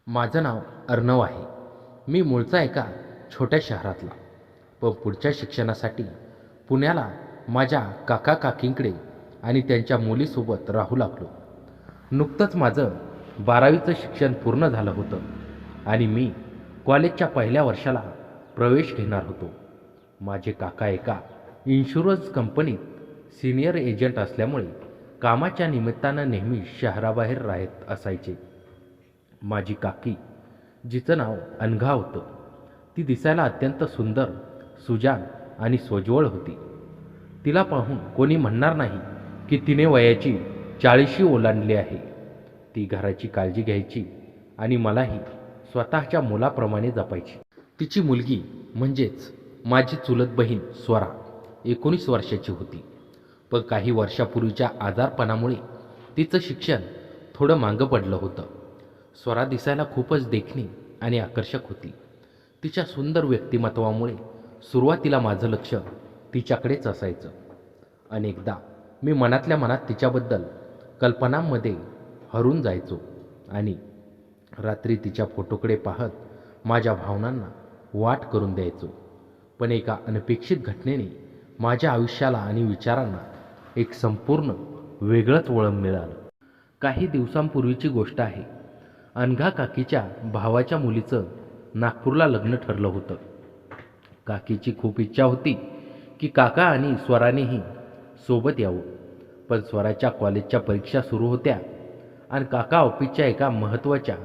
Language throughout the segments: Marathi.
माझं नाव अर्णव आहे. मी मूळचा एका छोट्या शहरातला, पण पुढच्या शिक्षणासाठी पुण्याला माझ्या काका काकींकडे आणि त्यांच्या मुलीसोबत राहू लागलो. नुकतंच माझं 12वीचं शिक्षण पूर्ण झालं होतं आणि मी कॉलेजच्या पहिल्या वर्षाला प्रवेश घेणार होतो. माझे काका एका इन्शुरन्स कंपनीत सिनियर एजंट असल्यामुळे कामाच्या निमित्तानं नेहमी शहराबाहेर राहत असायचे. माझी काकी, जिचं नाव अनघा होतं, ती दिसायला अत्यंत सुंदर, सुजाण आणि सोज्वळ होती. तिला पाहून कोणी म्हणणार नाही की तिने वयाची 40शी ओलांडली आहे. ती घराची काळजी घ्यायची आणि मलाही स्वतःच्या मुलाप्रमाणे जपायची. तिची मुलगी म्हणजेच माझी चुलत बहीण स्वरा 19 वर्षाची होती. पण काही वर्षापूर्वीच्या आजारपणामुळे तिचं शिक्षण थोडं मागं पडलं होतं. स्वरा दिसायला खूपच देखणी आणि आकर्षक होती. तिच्या सुंदर व्यक्तिमत्वामुळे सुरुवातीला माझं लक्ष तिच्याकडेच असायचं. अनेकदा मी मनातल्या मनात तिच्याबद्दल कल्पनांमध्ये हरून जायचो आणि रात्री तिच्या फोटोकडे पाहत माझ्या भावनांना वाट करून द्यायचो. पण एका अनपेक्षित घटनेने माझ्या आयुष्याला आणि विचारांना एक संपूर्ण वेगळंच वळण मिळालं. काही दिवसांपूर्वीची गोष्ट आहे. अनघा काकीच्या भावाच्या मुलीचं नागपूरला लग्न ठरलं होतं. काकीची खूप इच्छा होती की काका आणि स्वरानेही सोबत यावं, पण स्वराच्या कॉलेजच्या परीक्षा सुरू होत्या आणि काका ऑफिसच्या एका महत्त्वाच्या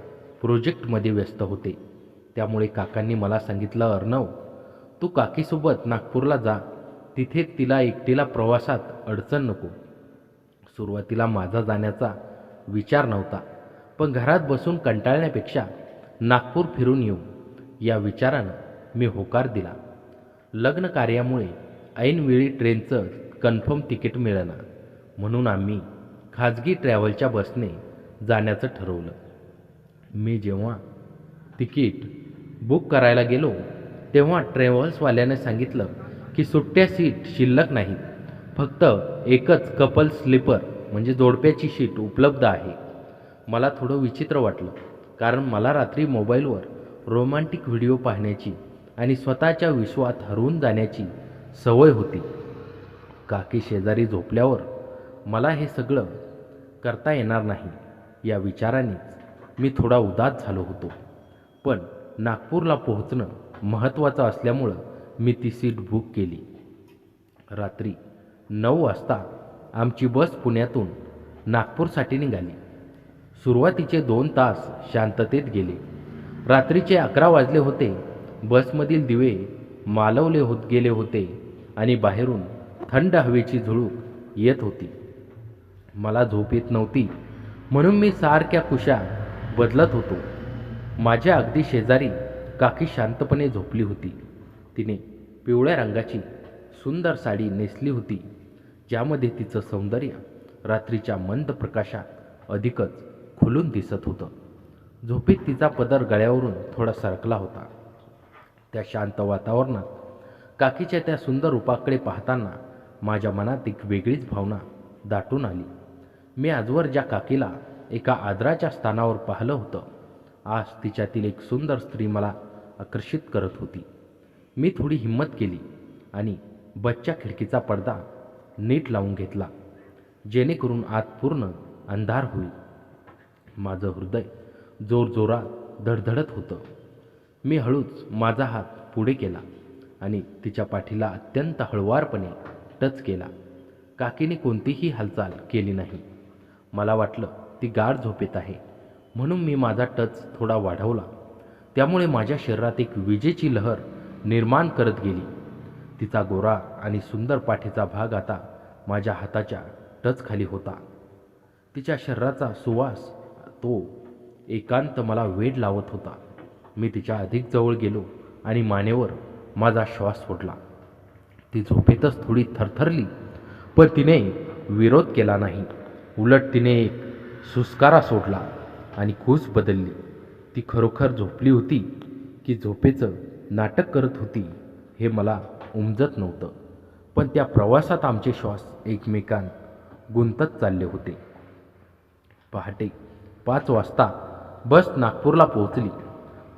प्रोजेक्टमध्ये व्यस्त होते. त्यामुळे काकांनी मला सांगितलं, अर्णव, तू काकीसोबत नागपूरला जा. तिथे तिला एकटीला प्रवासात अडचण नको. सुरुवातीला माझा जाण्याचा विचार नव्हता, पण घरात बसून कंटाळण्यापेक्षा नागपूर फिरून येऊ या विचारानं मी होकार दिला. लग्न कार्यामुळे ऐनवेळी ट्रेनचं कन्फर्म तिकीट मिळेना, म्हणून आम्ही खाजगी ट्रॅव्हलच्या बसने जाण्याचं ठरवलं. मी जेव्हा तिकीट बुक करायला गेलो तेव्हा ट्रॅव्हल्सवाल्याने सांगितलं की सुट्ट्या सीट शिल्लक नाहीत, फक्त एकच कपल स्लीपर म्हणजे जोडप्याची सीट उपलब्ध आहे. मला थोडं विचित्र वाटलं, कारण मला रात्री मोबाईलवर रोमॅन्टिक व्हिडिओ पाहण्याची आणि स्वतःच्या विश्वात हरवून जाण्याची सवय होती. काकी शेजारी झोपल्यावर मला हे सगळं करता येणार नाही या विचारानेच मी थोडा उदास झालो होतो. पण नागपूरला पोहोचणं महत्त्वाचं असल्यामुळं मी ती सीट बुक केली. रात्री 9 वाजता आमची बस पुण्यातून नागपूरसाठी निघाली. सुरुवातीचे 2 तास शांततेत गेले. रात्रीचे 11 वाजले होते. बसमधील दिवे मालवले होत गेले होते आणि बाहेरून थंड हवेची झुळूक येत होती. मला झोप येत नव्हती, म्हणून मी सारख्या कुशा बदलत होतो. माझ्या अगदी शेजारी काकी शांतपणे झोपली होती. तिने पिवळ्या रंगाची सुंदर साडी नेसली होती, ज्यामध्ये तिचं सौंदर्य रात्रीच्या मंद प्रकाशात अधिकच खुलून दिसत होतं. झोपेत तिचा पदर गळ्यावरून थोडा सरकला होता. त्या शांत वातावरणात काकीच्या त्या सुंदर रूपाकडे पाहताना माझ्या मनात एक वेगळीच भावना दाटून आली. मी आजवर ज्या काकीला एका आदराच्या स्थानावर पाहिलं होतं, आज तिच्यातील एक सुंदर स्त्री मला आकर्षित करत होती. मी थोडी हिंमत केली आणि बसच्या खिडकीचा पडदा नीट लावून घेतला, जेणेकरून आत पूर्ण अंधार होईल. माझं हृदय जोरजोरात धडधडत होतं. मी हळूच माझा हात पुढे केला आणि तिच्या पाठीला अत्यंत हळुवारपणे टच केला. काकीने कोणतीही हालचाल केली नाही. मला वाटलं ती गाढ झोपेत आहे, म्हणून मी माझा टच थोडा वाढवला. त्यामुळे माझ्या शरीरात एक विजेची लहर निर्माण करत गेली. तिचा गोरा आणि सुंदर पाठीचा भाग आता माझ्या हाताच्या टच खाली होता. तिच्या शरीराचा सुवास तो एकांत मला वेड लावत होता. मी तिच्या अधिक जवळ गेलो आणि मानेवर माझा श्वास सोडला. ती झोपेतच थोडी थरथरली, पण तिने विरोध केला नाही. उलट तिने एक सुस्कारा सोडला आणि कूस बदलली. ती खरोखर झोपली होती की झोपेचं नाटक करत होती हे मला उमजत नव्हतं. पण त्या प्रवासात आमचे श्वास एकमेकांत गुंतत चालले होते. पहाटे 5 वाजता बस नागपूरला पोहोचली.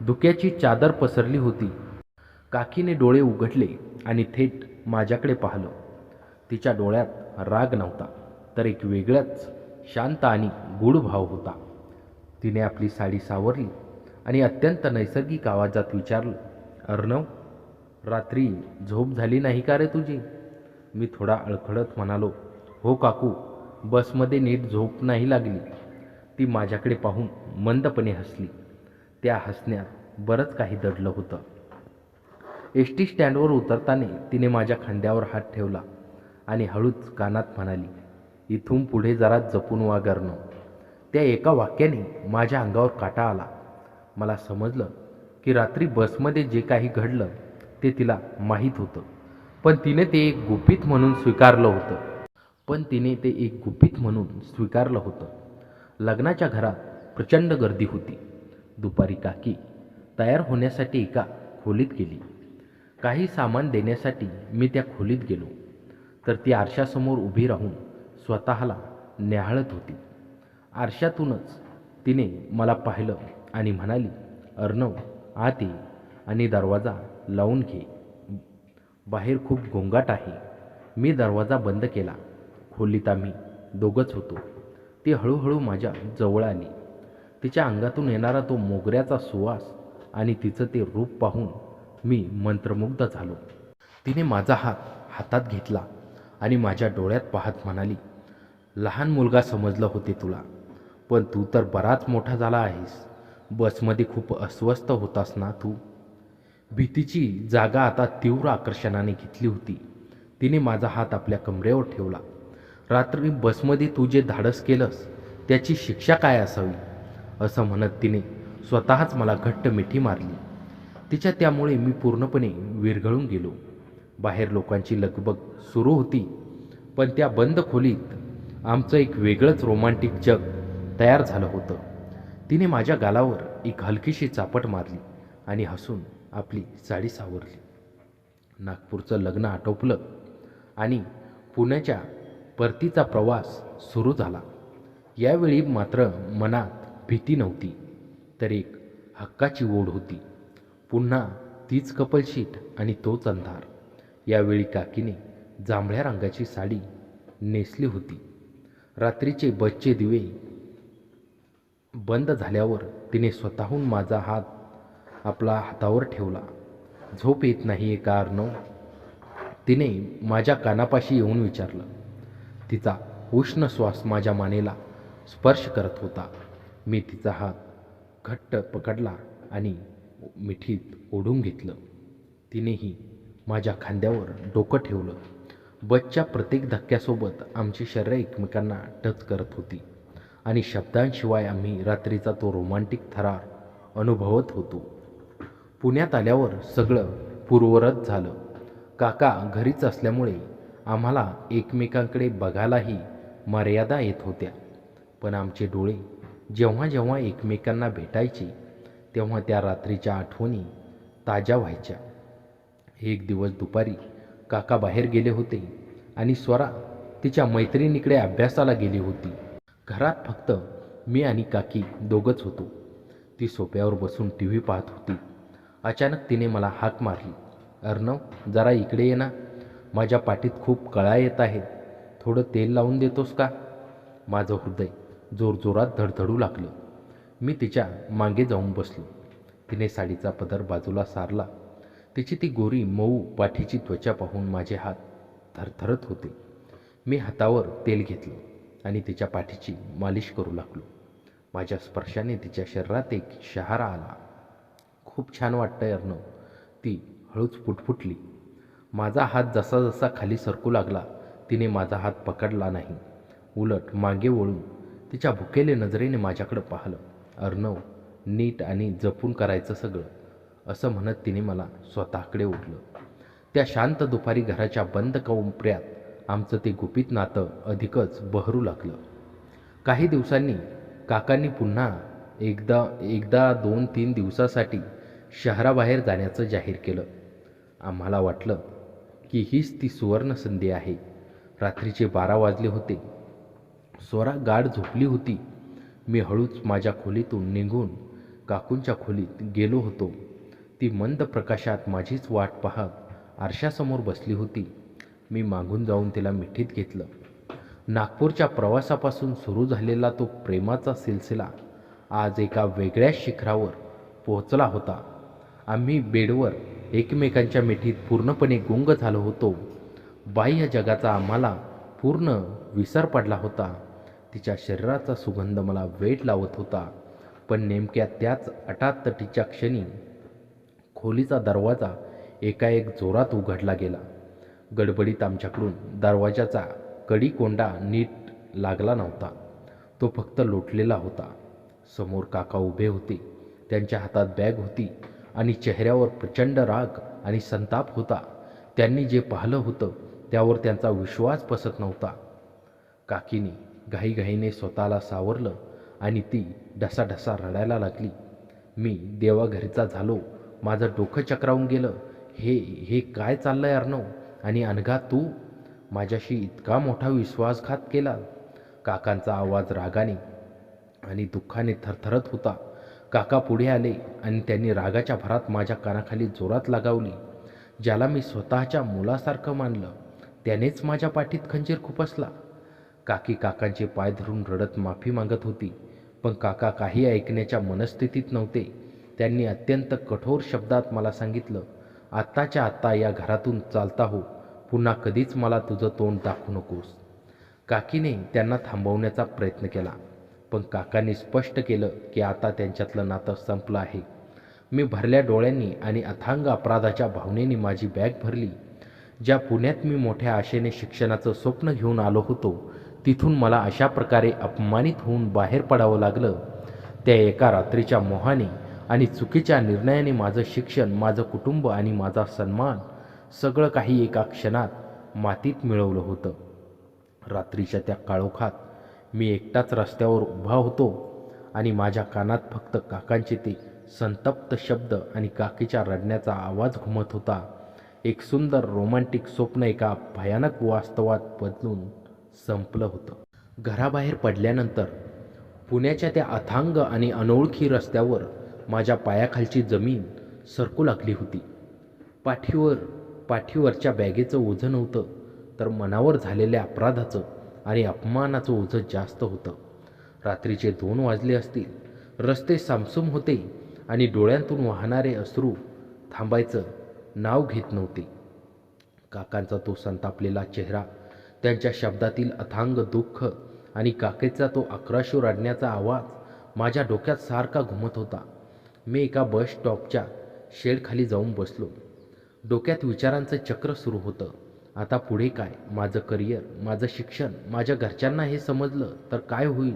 धुक्याची चादर पसरली होती. काकीने डोळे उघडले आणि थेट माझ्याकडे पाहिलं. तिच्या डोळ्यात राग नव्हता, तर एक वेगळाच शांत आणि गूढ भाव होता. तिने आपली साडी सावरली आणि अत्यंत नैसर्गिक आवाजात विचारलं, अर्णव, रात्री झोप झाली नाही का रे तुझी? मी थोडा अडखळत म्हणालो, हो काकू, बसमध्ये नीट झोप नाही लागली. ती माझ्याकडे पाहून मंदपणे हसली. त्या हसण्यात बरंच काही दडलं होतं. एस टी स्टँडवर उतरताना तिने माझ्या खांद्यावर हात ठेवला आणि हळूच कानात म्हणाली, इथून पुढे जरा जपून वाग अर्णव. त्या एका वाक्याने माझ्या अंगावर काटा आला. मला समजलं की रात्री बसमध्ये जे काही घडलं ते तिला माहीत होतं, पण तिने ते एक गुपित म्हणून स्वीकारलं होतं. लग्नाच्या घरात प्रचंड गर्दी होती. दुपारी काकी तयार होण्यासाठी एका खोलीत गेली. काही सामान देण्यासाठी मी त्या खोलीत गेलो, तर ती आरशासमोर उभी राहून स्वतःला न्याहाळत होती. आरशातूनच तिने मला पाहिलं आणि म्हणाली, अर्णव, आत ये आणि दरवाजा लावून घे. बाहेर खूप गोंगाट आहे. मी दरवाजा बंद केला. खोलीत आम्ही दोघंच होतो. ती हळूहळू माझ्या जवळ आली. तिच्या अंगातून येणारा तो मोगऱ्याचा सुवास आणि तिचं ते रूप पाहून मी मंत्रमुग्ध झालो. तिने माझा हात हातात घेतला आणि माझ्या डोळ्यात पाहत म्हणाली, लहान मुलगा समजलं होते तुला, पण तू तर बराच मोठा झाला आहेस. बसमध्ये खूप अस्वस्थ होतास ना तू? भीतीची जागा आता तीव्र आकर्षणाने घेतली होती. तिने माझा हात आपल्या कमरेवर ठेवला. रात्री बसमध्ये तू जे धाडस केलंस त्याची शिक्षा काय असावी, असं म्हणत तिने स्वतःच मला घट्ट मिठी मारली. तिच्या त्यामुळे मी पूर्णपणे विरघळून गेलो. बाहेर लोकांची लगबग सुरू होती, पण त्या बंद खोलीत आमचं एक वेगळंच रोमांटिक जग तयार झालं होतं. तिने माझ्या गालावर एक हलकीशी चापट मारली आणि हसून आपली साडी सावरली. नागपूरचं लग्न आटोपलं आणि पुण्याच्या परतीचा प्रवास सुरू झाला. यावेळी मात्र मनात भीती नव्हती, तर एक हक्काची ओढ होती. पुन्हा तीच कपलशीट आणि तोच अंधार. यावेळी काकीने जांभळ्या रंगाची साडी नेसली होती. रात्रीचे बसचे दिवे बंद झाल्यावर तिने स्वतःहून माझा हात आपला हातावर ठेवला. झोप येत नाही आहे का अर्णव? तिने माझ्या कानापाशी येऊन विचारलं. तिचा उष्ण श्वास माझ्या मानेला स्पर्श करत होता. मी तिचा हात घट्ट पकडला आणि मिठीत ओढून घेतलं. तिनेही माझ्या खांद्यावर डोकं ठेवलं. बसच्या प्रत्येक धक्क्यासोबत आमची शरीरे एकमेकांना टच करत होती आणि शब्दांशिवाय आम्ही रात्रीचा तो रोमांटिक थरार अनुभवत होतो. पुण्यात आल्यावर सगळं पूर्ववत झालं. काका घरीच असल्यामुळे आम्हाला एकमेकांकडे बघायलाही मर्यादा येत होत्या, पण आमचे डोळे जेव्हा जेव्हा एकमेकांना भेटायचे तेव्हा त्या रात्रीच्या आठवणी ताज्या व्हायच्या. एक दिवस दुपारी काका बाहेर गेले होते आणि स्वरा तिच्या मैत्रिणीकडे अभ्यासाला गेली होती. घरात फक्त मी आणि काकी दोघंच होतो. ती सोफ्यावर बसून TV पाहत होती. अचानक तिने मला हाक मारली, अर्णव, जरा इकडे ये ना. माझ्या पाठीत खूप कळा येत आहेत. थोडं तेल लावून देतोस का? माझं हृदय जोरजोरात धडधडू लागलं. मी तिच्या मागे जाऊन बसलो. तिने साडीचा पदर बाजूला सारला. तिची ती गोरी मऊ पाठीची त्वचा पाहून माझे हात थरथरत होते. मी हातावर तेल घेतलं आणि तिच्या पाठीची मालिश करू लागलो. माझ्या स्पर्शाने तिच्या शरीरात एक शहारा आला. खूप छान वाटतंय अर्णव, ती हळूच पुटपुटली. माझा हात जसा जसा खाली सरकू लागला तिने माझा हात पकडला नाही. उलट मागे वळून तिच्या भुकेले नजरेने माझ्याकडे पाहिलं. अर्णव, नीट आणि जपून करायचं सगळं, असं म्हणत तिने मला स्वतःकडे ओढलं. त्या शांत दुपारी घराच्या बंद कोपऱ्यात आमचं ते गुपित नातं अधिकच बहरू लागलं. काही दिवसांनी काकांनी पुन्हा एकदा 2-3 दिवसासाठी शहराबाहेर जाण्याचं जाहीर केलं. आम्हाला वाटलं की हीच ती सुवर्ण संधी आहे. रात्रीचे 12 वाजले होते. स्वरा गाढ झोपली होती. मी हळूच माझ्या खोलीतून निघून काकूंच्या खोलीत गेलो होतो. ती मंद प्रकाशात माझीच वाट पाहत आरशासमोर बसली होती. मी मागून जाऊन तिला मिठीत घेतलं. नागपूरच्या प्रवासापासून सुरू झालेला तो प्रेमाचा सिलसिला आज एका वेगळ्याच शिखरावर पोहोचला होता. आम्ही बेडवर एकमेकांच्या मिठीत पूर्णपणे गुंग झालो होतो. बाह्य जगाचा आम्हाला पूर्ण विसर पडला होता. तिच्या शरीराचा सुगंध मला वेड लावत होता. पण नेमक्या त्याच अटातटीच्या क्षणी खोलीचा दरवाजा एकाएक जोरात उघडला गेला. गडबडीत आमच्याकडून दरवाजाचा कडीकोंडा नीट लागला नव्हता. तो फक्त लोटलेला होता. समोर काका उभे होते. त्यांच्या हातात बॅग होती आणि चेहऱ्यावर प्रचंड राग आणि संताप होता. त्यांनी जे पाहिलं होतं त्यावर त्यांचा विश्वास बसत नव्हता. काकीने घाईघाईने स्वतःला सावरलं आणि ती ढसाढसा रडायला लागली. मी देवाघरीचा झालो. माझं डोकं चक्रावून गेलं. हे काय चाललंय अर्णव? आणि अनघा तू माझ्याशी इतका मोठा विश्वासघात केला? काकांचा आवाज रागाने आणि दुःखाने थरथरत होता. काका पुढे आले आणि त्यांनी रागाच्या भरात माझ्या कानाखाली जोरात लगावली. ज्याला मी स्वतःच्या मुलासारखं मानलं त्यानेच माझ्या पाठीत खंजीर खुपसला. काकी काकांचे पाय धरून रडत माफी मागत होती. पण काका काही ऐकण्याच्या मनस्थितीत नव्हते. त्यांनी अत्यंत कठोर शब्दात मला सांगितलं, आत्ताच्या आत्ता या घरातून चालता हो. पुन्हा कधीच मला तुझं तोंड दाखवू नकोस. काकीने त्यांना थांबवण्याचा प्रयत्न केला. पण काकांनी स्पष्ट केलं की आता त्यांच्यातलं नातं संपलं आहे. मी भरल्या डोळ्यांनी आणि अथांग अपराधाच्या भावनेने माझी बॅग भरली. ज्या पुण्यात मी मोठ्या आशेने शिक्षणाचं स्वप्न घेऊन आलो होतो तिथून मला अशा प्रकारे अपमानित होऊन बाहेर पडावं लागलं. त्या एका रात्रीच्या मोहाने आणि चुकीच्या निर्णयाने माझं शिक्षण, माझं कुटुंब आणि माझा सन्मान सगळं काही एका क्षणात मातीत मिळवलं होतं. रात्रीच्या त्या काळोखात मी एकटाच रस्त्यावर उभा होतो आणि माझ्या कानात फक्त काकांचे ते संतप्त शब्द आणि काकीच्या रडण्याचा आवाज घुमत होता. एक सुंदर रोमॅन्टिक स्वप्न एका भयानक वास्तवात बदलून संपलं होतं. घराबाहेर पडल्यानंतर पुण्याच्या त्या अथांग आणि अनोळखी रस्त्यावर माझ्या पायाखालची जमीन सरकू लागली होती. पाठीवरच्या बॅगेचं ओझं नव्हतं, तर मनावर झालेल्या अपराधाचं आणि अपमानाचं ओझं जास्त होतं. रात्रीचे 2 वाजले असतील. रस्ते सामसूम होते आणि डोळ्यांतून वाहणारे अश्रू थांबायचं नाव घेत नव्हते. काकांचा तो संतापलेला चेहरा, त्यांच्या शब्दातील अथांग दुःख आणि काकेचा तो अक्राशू रडण्याचा आवाज माझ्या डोक्यात सारखा घुमत होता. मी एका बस स्टॉपच्या शेडखाली जाऊन बसलो. डोक्यात विचारांचं चक्र सुरू होतं. आता पुढे काय? माझं करिअर, माझं शिक्षण, माझ्या घरच्यांना हे समजलं तर काय होईल?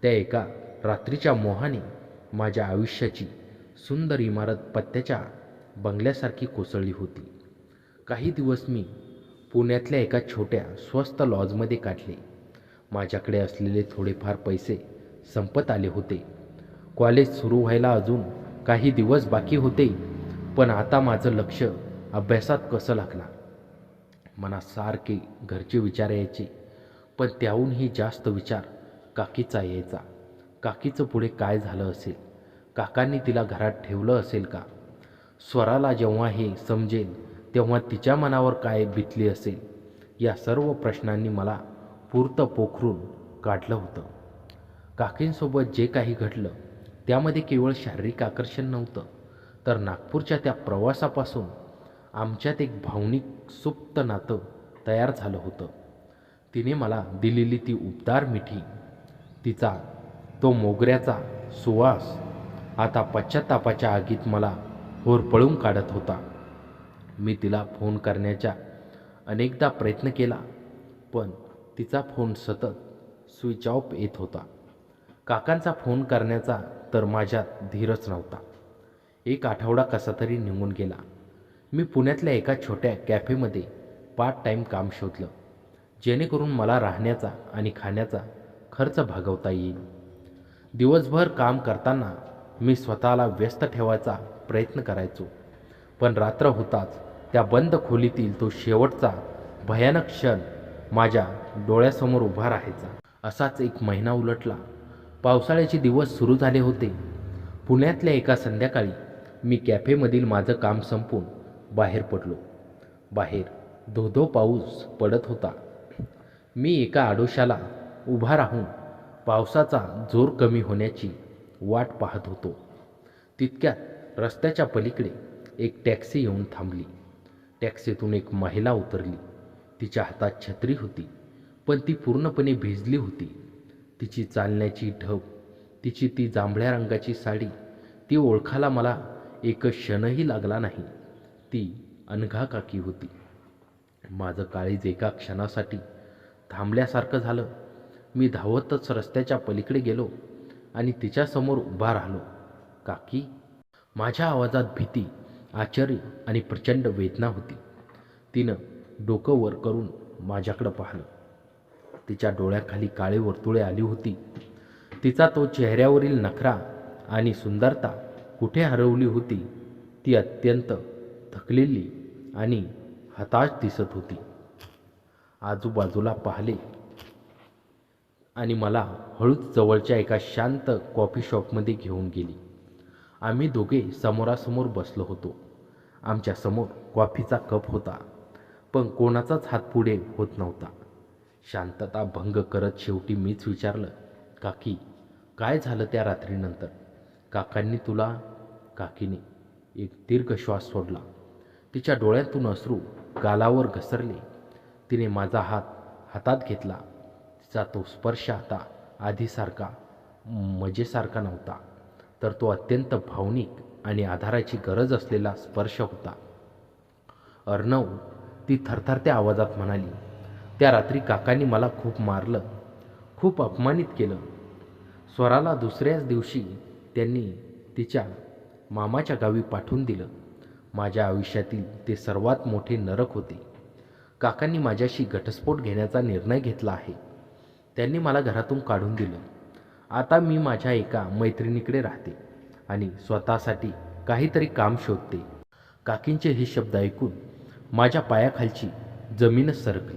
त्या एका रात्रीच्या मोहाने माझ्या आयुष्याची सुंदर इमारत पत्त्याच्या बंगल्यासारखी कोसळली होती. काही दिवस मी पुण्यातल्या एका छोट्या स्वस्त लॉजमध्ये काढले. माझ्याकडे असलेले थोडेफार पैसे संपत आले होते. कॉलेज सुरू व्हायला अजून काही दिवस बाकी होते. पण आता माझं लक्ष अभ्यासात कसं लागणार? मनात सारखे घरचे विचार यायचे, पण त्याहूनही जास्त विचार काकीचा यायचा. काकीचं पुढे काय झालं असेल? काकांनी तिला घरात ठेवलं असेल का? स्वराला जेव्हा हे समजेल तेव्हा तिच्या मनावर काय बितली असेल? या सर्व प्रश्नांनी मला पुरतं पोखरून काढलं होतं. काकींसोबत जे काही घडलं त्यामध्ये केवळ शारीरिक आकर्षण नव्हतं, तर नागपूरच्या त्या प्रवासापासून आमच्यात एक भावनिक सुप्त नातं तयार झालं होतं. तिने मला दिलेली ती उबदार मिठी, तिचा तो मोगऱ्याचा सुवास आता पश्चात्तापाच्या आगीत मला होरपळून काढत होता. मी तिला फोन करण्याचा अनेकदा प्रयत्न केला, पण तिचा फोन सतत स्विच ऑफ येत होता. काकांचा फोन करण्याचा तर माझ्यात धीरच नव्हता. एक आठवडा कसा तरी निघून गेला. मी पुण्यातल्या एका छोट्या कॅफेमध्ये पार्ट टाईम काम शोधलं, जेणेकरून मला राहण्याचा आणि खाण्याचा खर्च भागवता येईल. दिवसभर काम करताना मी स्वतःला व्यस्त ठेवायचा प्रयत्न करायचो, पण रात्र होताच त्या बंद खोलीतील तो शेवटचा भयानक क्षण माझ्या डोळ्यासमोर उभा राहायचा. असाच एक महिना उलटला. पावसाळ्याचे दिवस सुरू झाले होते. पुण्यातल्या एका संध्याकाळी मी कॅफेमधील माझं काम संपवून बाहेर पडलो. बाहेर धो-धो पाऊस पडत होता. मी एका आडोशाला उभा राहून पावसाचा जोर कमी होण्याची वाट पाहत होतो. तितक्यात रस्त्याच्या पलीकडे एक टॅक्सी येऊन थांबली. टॅक्सीतून एक महिला उतरली. तिच्या हातात छत्री होती, पण ती पूर्णपणे भिजली होती. तिची चालण्याची ढब, तिची ती जांभळ्या रंगाची साडी, ती ओळखायला मला एक क्षणही लागला नाही. ती अनघा काकी होती. माझं काळीज एका क्षणासाठी थांबल्यासारखं झालं. मी धावतच रस्त्याच्या पलीकडे गेलो आणि तिच्यासमोर उभा राहिलो. काकी. माझ्या आवाजात भीती, आश्चर्य आणि प्रचंड वेदना होती. तिनं डोकं वर करून माझ्याकडं पाहिलं. तिच्या डोळ्याखाली काळे वर्तुळे आली होती. तिचा तो चेहऱ्यावरील नखरा आणि सुंदरता कुठे हरवली होती. ती अत्यंत थकलेली आणि हताश दिसत होती. आजूबाजूला पाहिले आणि मला हळूच जवळच्या एका शांत कॉफी शॉपमध्ये घेऊन गेली. आम्ही दोघे समोरासमोर बसलो होतो. आमच्यासमोर कॉफीचा कप होता, पण कोणाचाच हात पुढे होत नव्हता. शांतता भंग करत शेवटी मीच विचारलं, काकी, काय झालं त्या रात्रीनंतर? काकांनी तुला? काकीने एक दीर्घ श्वास सोडला. तिच्या डोळ्यातून अश्रू गालावर घसरले. तिने माझा हात हातात घेतला. तिचा तो स्पर्श आता आधीसारखा मजेसारखा नव्हता, तर तो अत्यंत भावनिक आणि आधाराची गरज असलेला स्पर्श होता. अर्णव, ती थरथरत्या आवाजात म्हणाली, त्या रात्री काकांनी मला खूप मारलं, खूप अपमानित केलं. स्वराला दुसऱ्याच दिवशी त्यांनी तिच्या मामाच्या गावी पाठवून दिलं. माझ्या आयुष्यातील ते सर्वात मोठे नरक होते. काकांनी माझ्याशी घटस्फोट घेण्याचा निर्णय घेतला आहे. त्यांनी मला घरातून काढून दिलं. आता मी माझ्या एका मैत्रिणीकडे राहते आणि स्वतःसाठी काहीतरी काम शोधते. काकींचे हे शब्द ऐकून माझ्या पायाखालची जमीनच सरकली.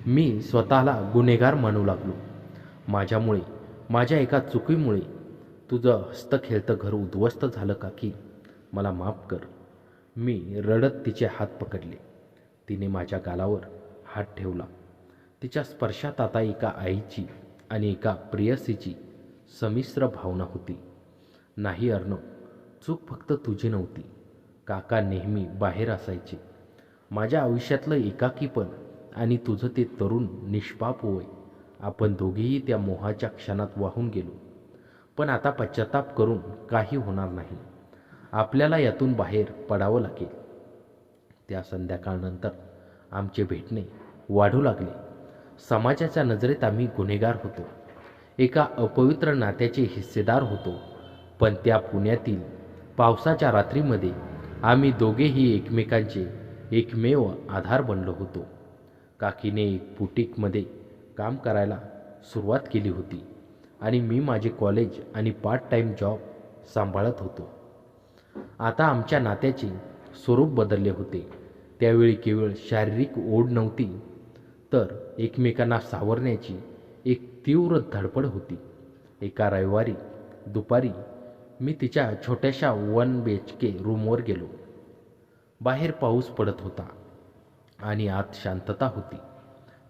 मी स्वतःला गुन्हेगार मानू लागलो. माझ्यामुळे, माझ्या एका चुकीमुळे तुझं हस्तखेळतं घर उद्ध्वस्त झालं काकी. मला माफ कर. मी रडत तिचे हात पकडले. तिने माझ्या गालावर हात ठेवला. तिच्या स्पर्शात आता एका आईची आणि एका प्रेयसीची संमिश्र भावना होती. नाही अर्णव, चूक फक्त तुझी नव्हती. काका नेहमी बाहेर असायचे. माझ्या आयुष्यातलं एकाकीपण आणि तुझं ते तरुण निष्पाप वय, आपण दोघेही त्या मोहाच्या क्षणात वाहून गेलो. पण आता पश्चाताप करून काही होणार नाही. आपल्याला यातून बाहेर पडावं लागेल. त्या संध्याकाळनंतर आमचे भेटणे वाढू लागले. समाजाच्या नजरेत आम्ही गुन्हेगार होतो, एका अपवित्र नात्याचे हिस्सेदार होतो. पण त्या पुण्यातील पावसाच्या रात्रीमध्ये आम्ही दोघेही एकमेकांचे एकमेव आधार बनलो होतो. काकीने एक बुटीकमध्ये काम करायला सुरुवात केली होती आणि मी माझे कॉलेज आणि पार्ट टाईम जॉब सांभाळत होतो. आता आमच्या नात्याचे स्वरूप बदलले होते. त्यावेळी केवळ शारीरिक ओढ नव्हती, तर एकमेकांना सावरण्याची एक तीव्र धडपड होती. एका रविवारी दुपारी मी तिच्या छोट्याशा 1 BHK रूमवर गेलो. बाहेर पाऊस पडत होता आणि आत शांतता होती.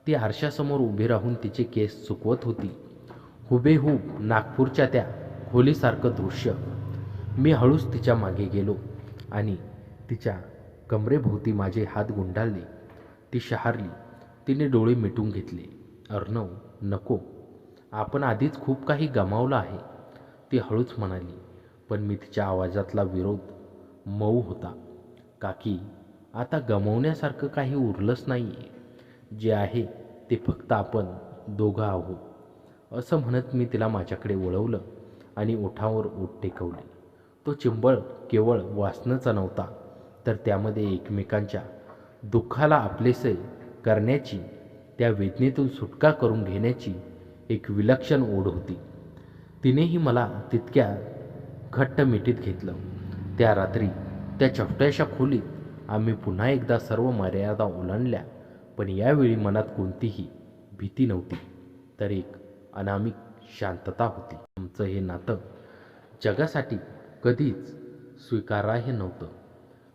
ती आरशासमोर उभी राहून तिचे केस सुकवत होती. हुबेहूब नागपूरच्या त्या खोलीसारखं दृश्य. मी हळूच तिच्या मागे गेलो आणि तिच्या कमरेभोवती माझे हात गुंडाळले. ती शहारली. तिने डोळे मिटून घेतले. अर्णव, नको. आपण आधीच खूप काही गमावलं आहे, ती हळूच म्हणाली. पण मी तिच्या आवाजातला विरोध मऊ होता. काकी, आता गमावण्यासारखं काही उरलंच नाही आहे. जे आहे ते फक्त आपण दोघं आहोत. असं म्हणत मी तिला माझ्याकडे वळवलं आणि ओठावर ओठ टेकवले. तो चिंबळ केवळ वासनाचा नव्हता, तर त्यामध्ये एकमेकांच्या दुःखाला आपलेसे करण्याची, त्या वेदनेतून सुटका करून घेण्याची एक विलक्षण ओढ होती. तिनेही मला तितक्या घट्ट मिठीत घेतलं. त्या रात्री त्या छोट्याशा खोलीत आम्ही पुन्हा एकदा सर्व मर्यादा ओलांडल्या. पण यावेळी मनात कोणतीही भीती नव्हती, तर एक अनामिक शांतता होती. आमचं हे नातं जगासाठी कधीच स्वीकारार्ह नव्हतं.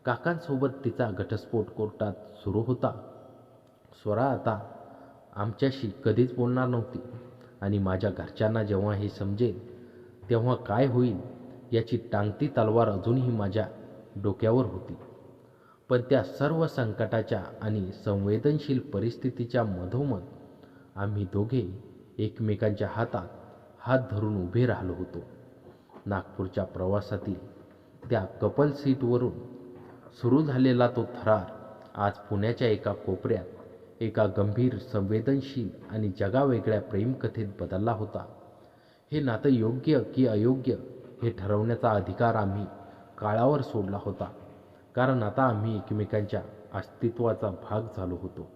काकांसोबत तिचा घटस्फोट कोर्टात सुरू होता. स्वरा आता आमच्याशी कधीच बोलणार नव्हती आणि माझ्या घरच्यांना जेव्हा हे समजेल तेव्हा काय होईल याची टांगती तलवार अजूनही माझ्या डोक्यावर होती. पण त्या सर्व संकटाच्या आणि संवेदनशील परिस्थितीच्या मधोमध आम्ही दोघे एकमेकांच्या हातात हात धरून उभे राहिलो होतो. नागपूरच्या प्रवासातील त्या कपल सीटवरून सुरू झालेला तो थरार आज पुण्याच्या एका कोपऱ्यात एका गंभीर, संवेदनशील आणि जगावेगळ्या प्रेमकथेत बदलला होता. हे नातं योग्य की अयोग्य हे ठरवण्याचा अधिकार आम्ही काळावर सोडला होता, कारण आता आम्ही एकमेकांच्या अस्तित्वाचा भाग झालो होतो.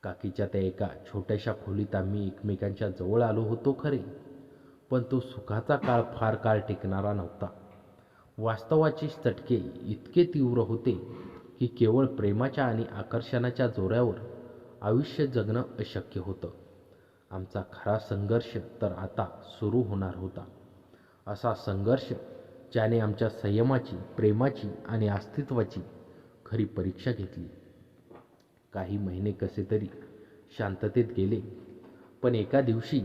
काकीच्या त्या एका छोट्याशा खोलीत आम्ही एकमेकांच्या जवळ आलो होतो खरे, पण तो सुखाचा काळ फार काळ टिकणारा नव्हता. वास्तवाचे चटके इतके तीव्र होते की केवळ प्रेमाच्या आणि आकर्षणाच्या जोरावर आयुष्य जगणं अशक्य होतं. आमचा खरा संघर्ष तर आता सुरू होणार होता. असा संघर्ष ज्याने आमच्या संयमाची, प्रेमाची आणि अस्तित्वाची खरी परीक्षा घेतली. काही महिने कसे तरी शांततेत गेले, पण एका दिवशी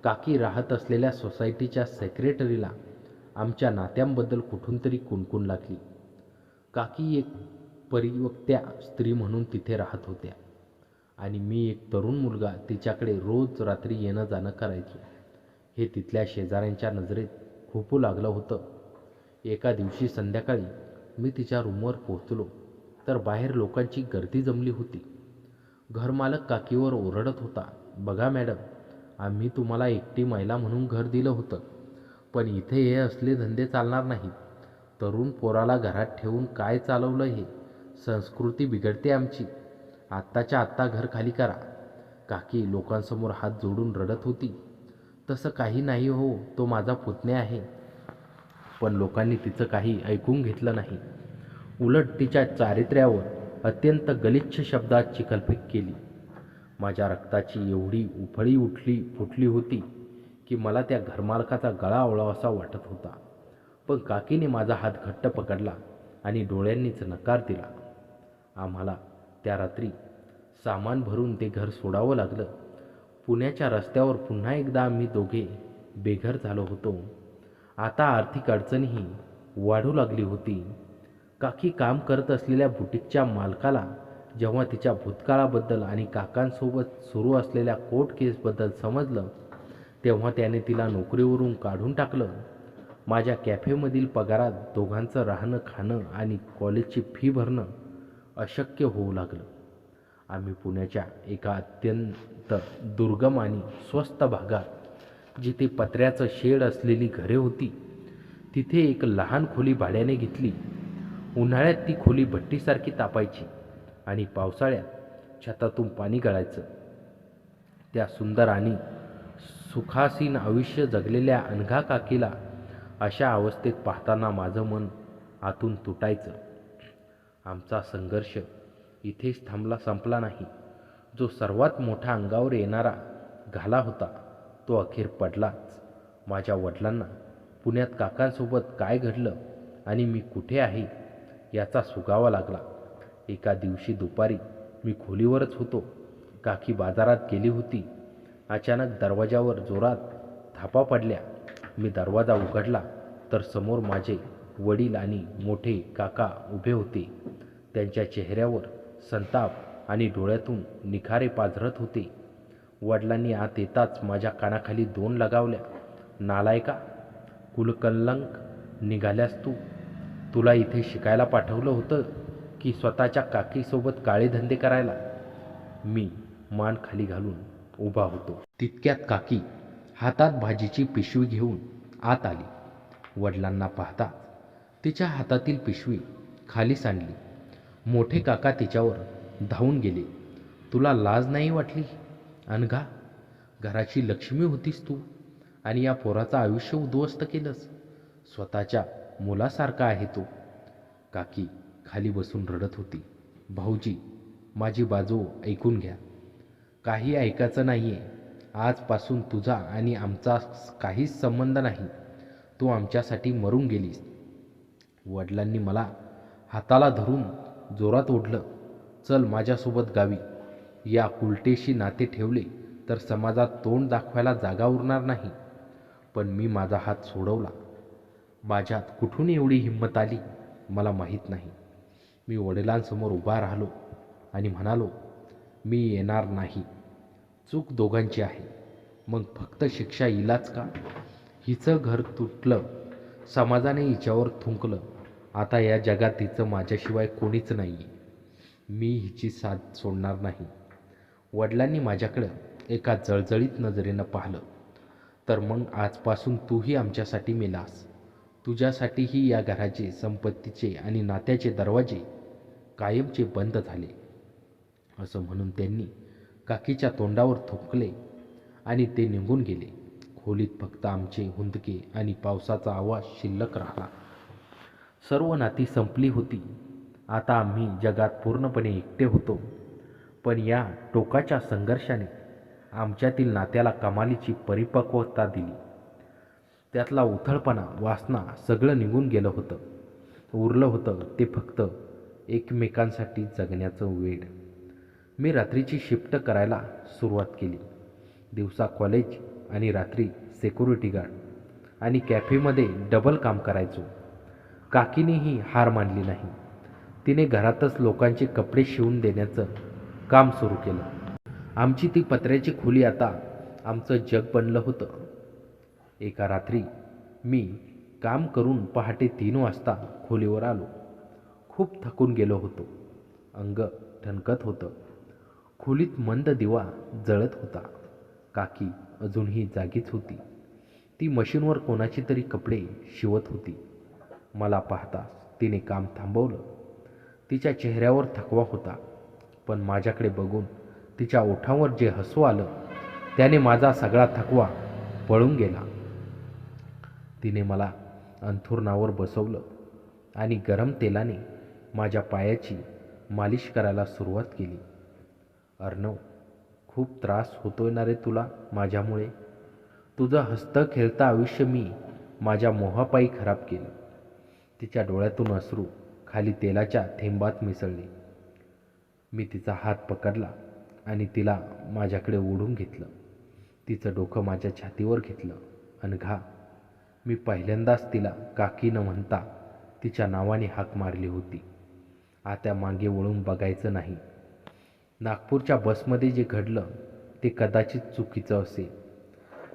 काकी राहत असलेल्या सोसायटीच्या सेक्रेटरीला आमच्या नात्यांबद्दल कुठून तरी कुणकुण लागली. काकी एक परिवक्त्या स्त्री म्हणून तिथे राहत होत्या आणि मी एक तरुण मुलगा तिच्याकडे रोज रात्री येणं जाणं करायचो. हे तिथल्या शेजाऱ्यांच्या नजरेत खुपू लागलं होतं. एका दिवशी संध्याकाळी मी तिच्या रूमवर पोहोचलो तर बाहेर लोकांची गर्दी जमली होती. घरमालक काकीवर ओरडत होता, "बघा मॅडम, आम्ही तुम्हाला एकटी महिला म्हणून घर दिलं होतं, पण इथे हे असले धंदे चालणार नाहीत. तरुण पोराला घरात ठेवून काय चालवलं हे? संस्कृती बिघडते आमची. आत्ताच्या आत्ता घर खाली करा." काकी लोकांसमोर हात जोडून रडत होती. "तसं काही नाही हो, तो माझा पुतण्या आहे." पण लोकांनी तिचं काही ऐकून घेतलं नाही. उलट तिच्या चारित्र्यावर अत्यंत गलिच्छ शब्दात चिखलफेक केली. माझ्या रक्ताची एवढी उफळी फुटली होती की मला त्या घरमालकाचा गळा आवळावासा वाटत होता. पण काकीने माझा हात घट्ट पकडला आणि डोळ्यांनीच नकार दिला. आम्हाला त्या रात्री सामान भरून ते घर सोडावं लागलं. पुण्याच्या रस्त्यावर पुन्हा एकदा आम्ही दोघे बेघर झालो होतो. आता आर्थिक अडचणही वाढू लागली होती. काकी काम करत असलेल्या बुटीकच्या मालकाला जेव्हा तिच्या भूतकाळाबद्दल आणि काकांसोबत सुरू असलेल्या कोर्ट केसबद्दल समजलं तेव्हा त्याने तिला नोकरीवरून काढून टाकलं. माझ्या कॅफेमधील पगारात दोघांचं राहणं, खाणं आणि कॉलेजची फी भरणं अशक्य होऊ लागलं. आम्ही पुण्याच्या एका अत्यंत दुर्गम आणि स्वस्त भागात, जिथे पत्र्याचं शेड असलेली घरे होती, तिथे एक लहान खोली भाड्याने घेतली. उन्हाळ्यात ती खोली भट्टीसारखी तापायची आणि पावसाळ्यात छतातून पाणी गळायचं. त्या सुंदर आणि सुखासीन आयुष्य जगलेल्या अनघा काकीला अशा अवस्थेत पाहताना माझं मन आतून तुटायचं. आमचा संघर्ष इथेच संपला नाही. जो सर्वात मोठा अंगावर येणारा घाला होता तो अखेर पडलाच. माझ्या वडिलांना पुण्यात काकांसोबत काय घडलं आणि मी कुठे आहे याचा सुगावा लागला. एका दिवशी दुपारी मी खोलीवरच होतो. काकी बाजारात गेली होती. अचानक दरवाजावर जोरात थापा पडल्या. मी दरवाजा उघडला तर समोर माझे वडील आणि मोठे काका उभे होते. त्यांच्या चेहऱ्यावर संताप आणि डोळ्यातून निखारे पाझरत होते. वडिलांनी आत येताच माझ्या कानाखाली 2 लगावल्या. "नालायका, कुलकलंक निघाल्यास तू. तुला इथे शिकायला पाठवलं होतं की स्वतःच्या काकीसोबत काळे धंदे करायला?" मी मान खाली घालून उभा होतो. तितक्यात काकी हातात भाजीची पिशवी घेऊन आत आली. वडिलांना पाहताच तिच्या हातातील पिशवी खाली सांडली. मोठे काका तिच्यावर धावून गेले. "तुला लाज नाही वाटली अनघा? घराची लक्ष्मी होतीस तू आणि या पोराचं आयुष्य उद्ध्वस्त केलंस. स्वतःच्या मुलासारखा आहे तो." काकी खाली बसून रडत होती. "भाऊजी, माझी बाजू ऐकून घ्या." "काही ऐकायचं नाहीये. आजपासून तुझा आणि आमचा काहीच संबंध नाही. तू आमच्यासाठी मरून गेलीस. वडिलांनी मला हाताला धरून जोरात ओढलं. चल माझ्यासोबत गावी. या उलटेशी नाते ठेवले तर समाजात तोंड दाखवायला जागा उरणार नाही. पण मी माझा हात सोडवला. माझ्यात कुठून एवढी हिंमत आली मला माहीत नाही. मी वडिलांसमोर उभा राहिलो आणि म्हणालो, मी येणार नाही. चूक दोघांची आहे. मग फक्त शिक्षा येईलच का? हिचं घर तुटलं, समाजाने हिच्यावर थुंकलं. आता या जगात हिचं माझ्याशिवाय कोणीच नाही. मी हिची साथ सोडणार नाही. वडिलांनी माझ्याकडं एका जळजळीत नजरेनं पाहिलं. तर मग आजपासून तूही आमच्यासाठी मेलास. तुझ्यासाठीही या घराचे, संपत्तीचे आणि नात्याचे दरवाजे कायमचे बंद झाले. असं म्हणून त्यांनी काकीच्या तोंडावर थुंकले आणि ते निघून गेले. खोलीत फक्त आमचे हुंदके आणि पावसाचा आवाज शिल्लक राहिला. सर्व नाती संपली होती. आता आम्ही जगात पूर्णपणे एकटे होतो. पण या टोकाच्या संघर्षाने आमच्यातील नात्याला कमालीची परिपक्वता दिली. त्यातला उथळपणा, वासना सगळं निघून गेलं होतं. उरलं होतं ते फक्त एकमेकांसाठी जगण्याचं वेड. मी रात्रीची शिफ्ट करायला सुरुवात केली. दिवसा कॉलेज आणि रात्री सिक्युरिटी गार्ड आणि कॅफेमध्ये डबल काम करायचो. काकीनेही हार मानली नाही. तिने घरातच लोकांचे कपडे शिवून देण्याचं काम सुरू केलं. आमची ती पत्र्याची खोली आता आमचं जग बनलं होतं. एका रात्री मी काम करून पहाटे 3 वाजता खोलीवर आलो. खूप थकून गेलो होतो. अंग ठणकत होतं. खोलीत मंद दिवा जळत होता. काकी अजूनही जागीच होती. ती मशीनवर कोणाची तरी कपडे शिवत होती. मला पाहताच तिने काम थांबवलं. तिच्या चेहऱ्यावर थकवा होता. पण माझ्याकडे बघून तिच्या ओठांवर जे हसू आलं त्याने माझा सगळा थकवा पळून गेला. तिने मला अंथरुणावर बसवलं आणि गरम तेलाने माझ्या पायाची मालिश करायला सुरुवात केली. अर्णव, खूप त्रास होतोय ना रे तुला माझ्यामुळे? तुझं हसतं खेळतं आयुष्य मी माझ्या मोहापायी खराब केलं. तिच्या डोळ्यातून अश्रू खाली तेलाच्या थेंबात मिसळले. मी तिचा हात पकडला आणि तिला माझ्याकडे ओढून घेतलं. तिचं डोकं माझ्या छातीवर घेतलं. अनघा, मी पहिल्यांदाच तिला काकी न म्हणता तिच्या नावाने हाक मारली होती. आता मागे वळून बघायचं नाही. नागपूरच्या बसमध्ये जे घडलं ते कदाचित चुकीचं असेल.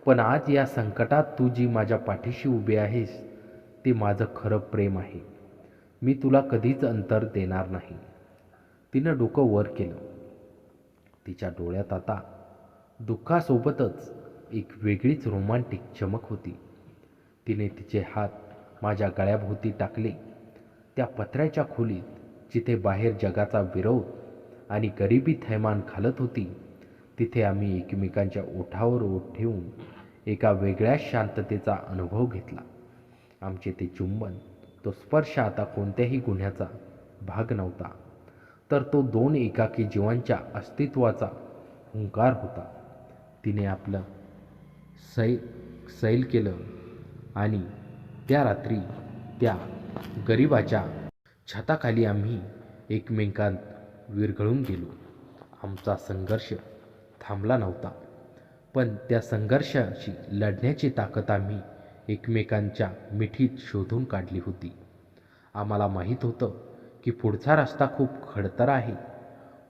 पण आज या संकटात तू जी माझ्या पाठीशी उभी आहेस ते माझं खरं प्रेम आहे. मी तुला कधीच अंतर देणार नाही. तिनं डोकं वर केलं. तिच्या डोळ्यात आता दुःखासोबतच एक वेगळीच रोमॅन्टिक चमक होती. तिने तिचे हात माझ्या गळ्याभोवती टाकले. त्या पत्र्याच्या खोलीत जिथे बाहेर जगाचा विरोध आणि गरिबी थैमान घालत होती तिथे आम्ही एकमेकांच्या ओठावर ओठ ठेवून एका वेगळ्याच शांततेचा अनुभव घेतला. आमचे ते चुंबन, तो स्पर्श आता कोणत्याही गुन्ह्याचा भाग नव्हता, तर तो 2 एकाकी जीवांच्या अस्तित्वाचा हुंकार होता. तिने आपलं सैल केलं आणि त्या रात्री त्या गरिबाच्या छताखाली आम्ही एकमेकांत विरघळून गेलो. आमचा संघर्ष थांबला नव्हता, पण त्या संघर्षाशी लढण्याची ताकद आम्ही एकमेकांच्या मिठीत शोधून काढली होती. आम्हाला माहीत होतं की पुढचा रस्ता खूप खडतर आहे.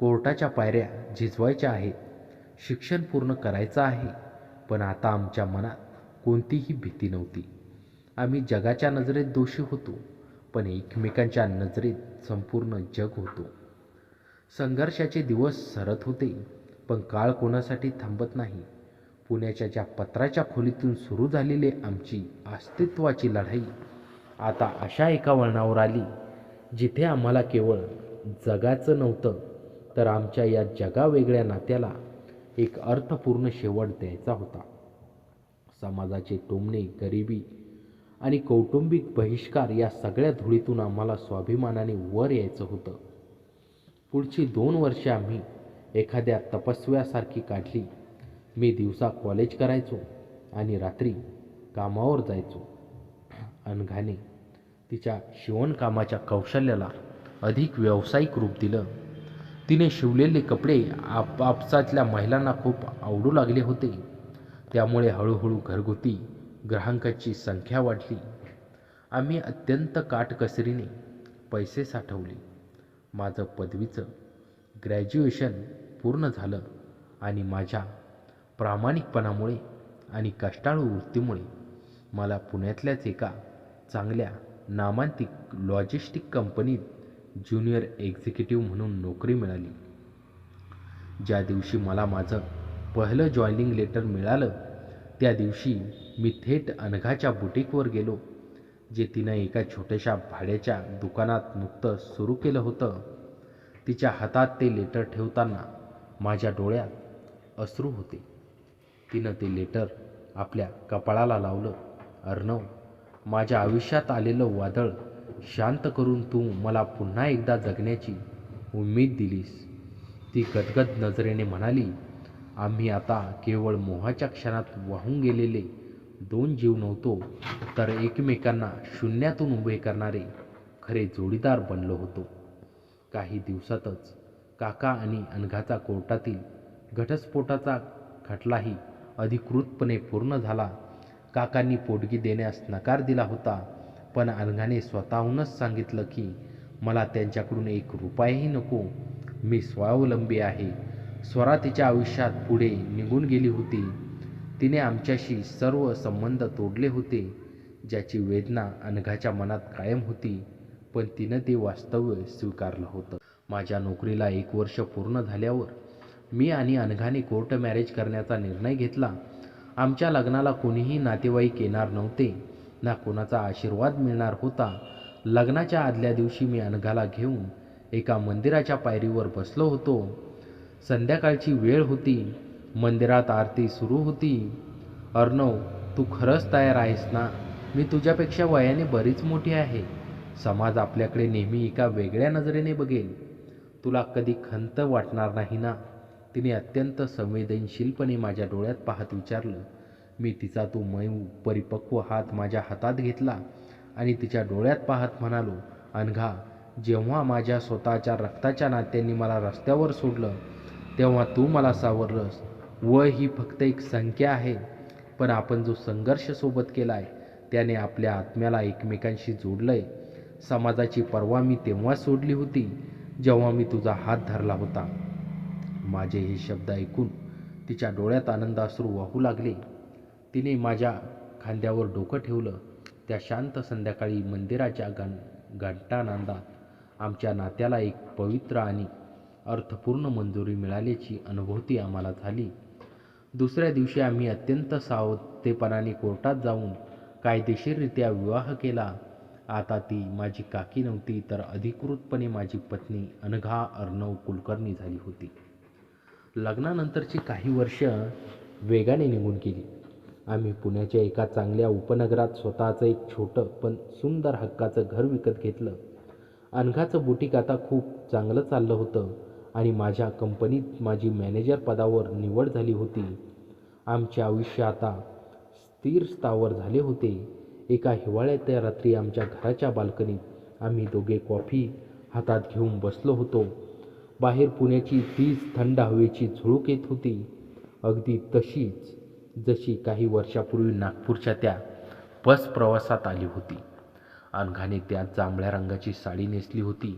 कोर्टाच्या पायऱ्या झिजवायच्या आहेत. शिक्षण पूर्ण करायचं आहे. पण आता आमच्या मनात कोणतीही भीती नव्हती. आम्ही जगाच्या नजरेत दोषी होतो, पण एकमेकांच्या नजरेत संपूर्ण जग होतो. संघर्षाचे दिवस सरत होते, पण काळ कोणासाठी थांबत नाही. पुण्याच्या ज्या पत्राच्या खोलीतून सुरू झालेली आमची अस्तित्वाची लढाई आता अशा एका वळणावर आली जिथे आम्हाला केवळ जगाचं नव्हतं, तर आमच्या या जगावेगळ्या नात्याला एक अर्थपूर्ण शेवट द्यायचा होता. समाजाचे टोमणे, गरिबी आणि कौटुंबिक बहिष्कार या सगळ्या धुळीतून आम्हाला स्वाभिमानाने वर यायचं होतं. पुढची 2 वर्षे आम्ही एखाद्या तपस्व्यासारखी काढली. मी दिवसा कॉलेज करायचो आणि रात्री कामावर जायचो. अनघाने तिच्या शिवणकामाच्या कौशल्याला अधिक व्यावसायिक रूप दिलं. तिने शिवलेले कपडे आपापसातल्या महिलांना खूप आवडू लागले होते. त्यामुळे हळूहळू घरगुती ग्राहकांची संख्या वाढली. आम्ही अत्यंत काटकसरीने पैसे साठवले. माझं पदवीचं ग्रॅज्युएशन पूर्ण झालं आणि माझ्या प्रामाणिकपणामुळे आणि कष्टाळू वृत्तीमुळे मला पुण्यातल्याच एका चांगल्या नामांकित लॉजिस्टिक कंपनीत ज्युनियर एक्झिक्युटिव्ह म्हणून नोकरी मिळाली. ज्या दिवशी मला माझं पहिलं जॉईनिंग लेटर मिळालं त्या दिवशी मी थेट अनघाच्या बुटीकवर गेलो, जे तिनं एका छोट्याशा भाड्याच्या दुकानात नुकतंच सुरू केलं होतं. तिच्या हातात ते लेटर ठेवताना माझ्या डोळ्यात अश्रू होते. तिनं ते लेटर आपल्या कपाळाला लावलं. अर्णव, माझ्या आयुष्यात आलेलं वादळ शांत करून तू मला पुन्हा एकदा जगण्याची उमेद दिलीस. ती गदगद नजरेने म्हणाली, आम्ही आता केवळ मोहाच्या क्षणात वाहून गेलेले दोन जीव नव्हतो, तर एकमेकांना शून्यातून उभे करणारे खरे जोडीदार बनलो होतो. काही दिवसातच काका आणि अनघाचा कोर्टातील घटस्फोटाचा खटलाही अधिकृतपणे पूर्ण झाला. काकांनी पोटगी देण्यास नकार दिला होता, पण अनघाने स्वतःहूनच सांगितलं की मला त्यांच्याकडून एक रुपयाही नको. मी स्वावलंबी आहे. स्वरा तिच्या आयुष्यात पुढे निघून गेली होती. तिने आमच्याशी सर्व संबंध तोडले होते, ज्याची वेदना अनघाच्या मनात कायम होती, पण तिनं ते वास्तव्य स्वीकारलं होतं. माझ्या नोकरीला 1 वर्ष पूर्ण झाल्यावर मी आणि अनघाने कोर्ट मॅरेज करण्याचा निर्णय घेतला. आमच्या लग्नाला कोणीही नातेवाईक येणार नव्हते, ना कोणाचा आशीर्वाद मिळणार होता. लग्नाच्या आदल्या दिवशी मी अनघाला घेऊन एका मंदिराच्या पायरीवर बसलो होतो. संध्याकाळची वेळ होती. मंदिरात आरती सुरू होती. अर्णव, तू खरंच तयार आहेस ना? मी तुझ्यापेक्षा वयाने बरीच मोठी आहे. समाज आपल्याकडे नेहमी एका वेगळ्या नजरेने बघेल. तुला कधी खंत वाटणार नाही ना? तिने अत्यंत संवेदनशीलपणे माझ्या डोळ्यात पाहत विचारलं. मी तिचा तो मऊ परिपक्व हात माझ्या हातात घेतला आणि तिच्या डोळ्यात पाहत म्हणालो, अनघा, जेव्हा माझ्या स्वतःच्या रक्ताच्या नात्यांनी मला रस्त्यावर सोडलं तेव्हा तू मला सावरलंस. वय ही फक्त एक संख्या आहे, पण आपण जो संघर्ष सोबत केलाय त्याने आपल्या आत्म्याला एकमेकांशी जोडलंय. समाजाची पर्वा मी तेव्हा सोडली होती जेव्हा मी तुझा हात धरला होता. माझे हे शब्द ऐकून तिच्या डोळ्यात आनंदाश्रू वाहू लागले. तिने माझ्या खांद्यावर डोकं ठेवलं. त्या शांत संध्याकाळी मंदिराच्या घंटानादात आमच्या नात्याला एक पवित्र आणि अर्थपूर्ण मंजुरी मिळाल्याची अनुभूती आम्हाला झाली. दुसऱ्या दिवशी आम्ही अत्यंत सावधपणाने कोर्टात जाऊन कायदेशीररित्या विवाह केला. आता ती माझी काकी नव्हती, तर अधिकृतपणे माझी पत्नी अनघा अर्णव कुलकर्णी झाली होती. लग्नानंतरची काही वर्ष वेगाने निघून गेली. आम्ही पुण्याच्या एका चांगल्या उपनगरात स्वतःचं एक छोटं पण सुंदर हक्काचं घर विकत घेतलं. अनघाचं बुटीक आता खूप चांगलं चाललं होतं आणि माझ्या कंपनीत माझी मॅनेजर पदावर निवड झाली होती. आमचे आयुष्य आता स्थिर स्थावर झाले होते. एका हिवाळ्याच्या रात्री आमच्या घराच्या बाल्कनीत आम्ही दोघे कॉफी हातात घेऊन बसलो होतो. बाहेर पुण्याची तीच थंड हवेची झुळूक येत होती, अगदी तशीच जशी काही वर्षापूर्वी नागपूरच्या त्या बस प्रवासात आली होती. अनघाने त्या जांभळ्या रंगाची साडी नेसली होती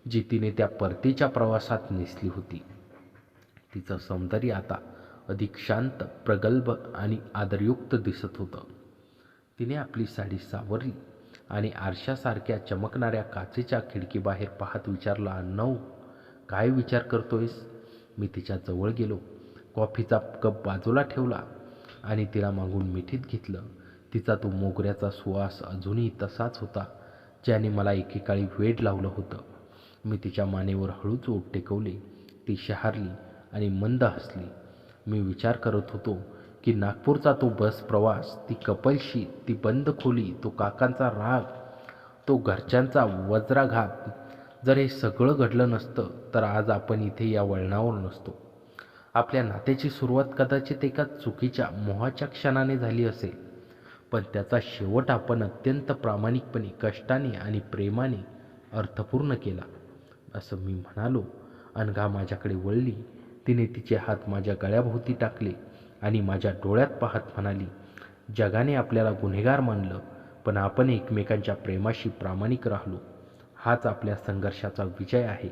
जी तिने त्या परतीच्या प्रवासात नेसली होती. तिचं सौंदर्य आता अधिक शांत, प्रगल्भ आणि आदरयुक्त दिसत होतं. तिने आपली साडी सावरली आणि आरशासारख्या चमकणाऱ्या काचेच्या खिडकीबाहेर पाहत विचारला, अर्णव, काय विचार करतोयस? मी तिच्या जवळ गेलो, कॉफीचा कप बाजूला ठेवला आणि तिला मागून मिठीत घेतलं. तिचा तो मोगऱ्याचा सुवास अजूनही तसाच होता, ज्याने मला एकेकाळी वेड लावलं होतं. मी तिच्या मानेवर हळूच ओठ टेकवले. ती शहारली आणि मंद हसली. मी विचार करत होतो की नागपूरचा तो बस प्रवास, ती कपलशी, ती बंद खोली, तो काकांचा राग, तो घरच्यांचा वज्राघात, जर हे सगळं घडलं नसतं तर आज आपण इथे या वळणावर नसतो. आपल्या नात्याची सुरुवात कदाचित एका चुकीच्या मोहाच्या क्षणाने झाली असेल, पण त्याचा शेवट आपण अत्यंत प्रामाणिकपणे, कष्टाने आणि प्रेमाने अर्थपूर्ण केला. असं मी म्हणालो. अनघा माझ्याकडे वळली. तिने तिचे हात माझ्या गळ्याभोवती टाकले आणि माझ्या डोळ्यात पाहत म्हणाली, जगाने आपल्याला गुन्हेगार मानलं, पण आपण एकमेकांच्या प्रेमाशी प्रामाणिक राहिलो. हाच आपल्या संघर्षाचा विजय आहे.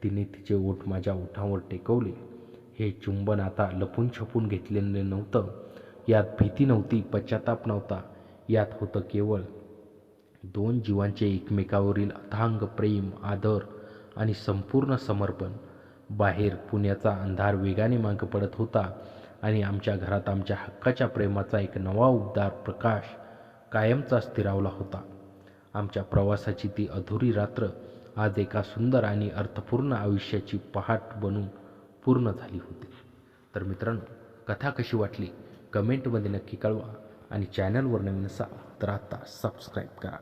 तिने तिचे ओठ माझ्या ओठांवर टेकवले. हे चुंबन आता लपून छपून घेतलेलं नव्हतं. यात भीती नव्हती, पश्चाताप नव्हता. यात होतं केवळ दोन जीवांचे एकमेकावरील अथांग प्रेम, आदर आणि संपूर्ण समर्पण. बाहेर पुण्याचा अंधार वेगाने मागे पडत होता आणि आमच्या घरात आमच्या हक्काच्या प्रेमाचा एक नवा उबदार प्रकाश कायमचा स्थिरावला होता. आमच्या प्रवासाची ती अधुरी रात्र आज एका सुंदर आणि अर्थपूर्ण आयुष्याची पहाट बनून पूर्ण झाली होती. तर मित्रांनो, कथा कशी वाटली कमेंटमध्ये नक्की कळवा आणि चॅनलवर नवीन असाल तर आता सबस्क्राईब करा.